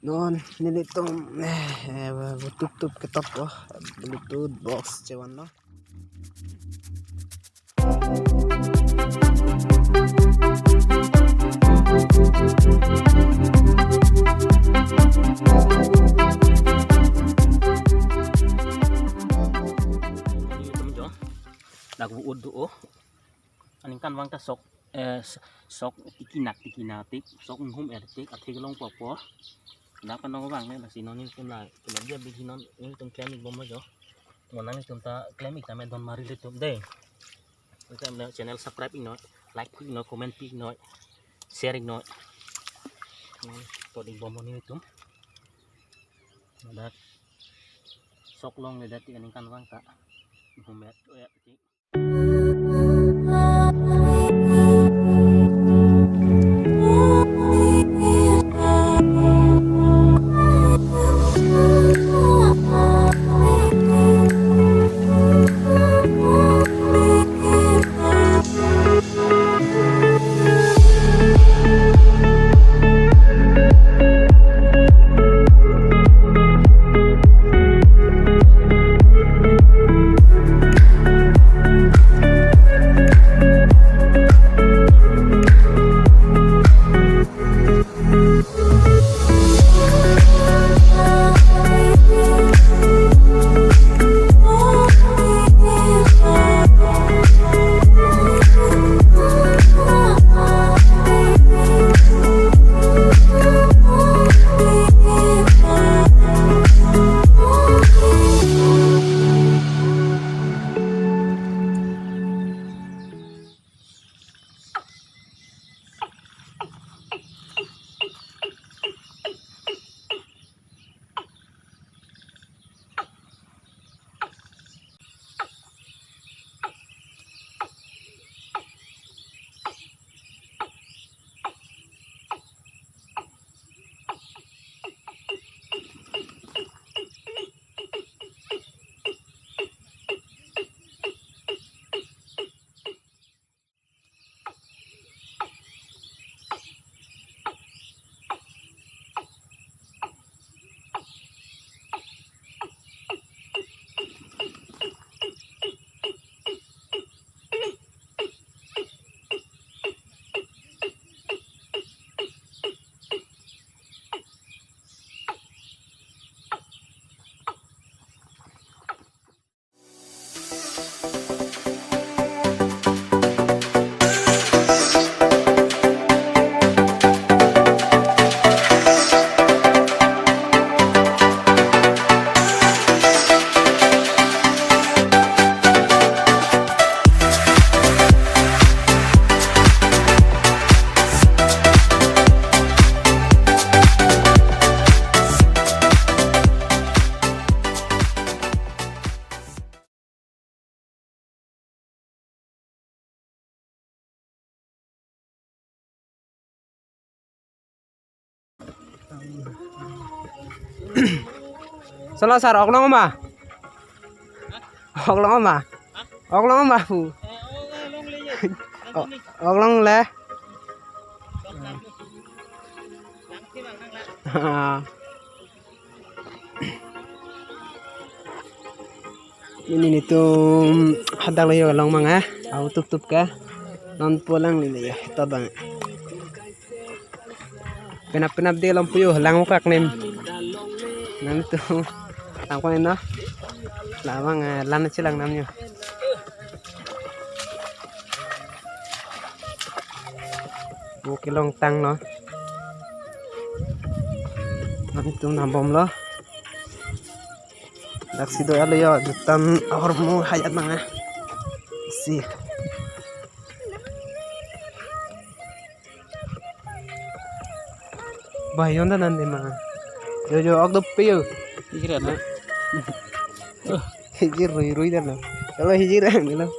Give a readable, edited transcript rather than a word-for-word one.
noon nilitong tutup ketok ko bluetooth box cewan no. Lagu udu aning kan wang ta sok sok tikinatik sok ngum tik athi long po na kan no bang ne si non tum lai tum dia bi non ni tum klemik bom jo monang tum ta klemik ta me don mari le tum de tum na channel subscribe ing no like ing no comment ing no share ing no to ding bom ni tum dat sok long le dat aning kan wang ta humet ya tik. Salah sar ok long ma ok long ma ok long ma fu ok long le ini nih tuh hadang layo long mang au tup ka non pulang ni ya to bang penap dia lampu yo lang kak nem nam tuh lang ko no lamang lan silang namnya buki long tang no nam tuh nambom lo dak sido alo yo jutan hormu hayat manga si bayon dan nanti mah jojo aku piu hijir na hijir rui dan lo kalau hijir yang bilang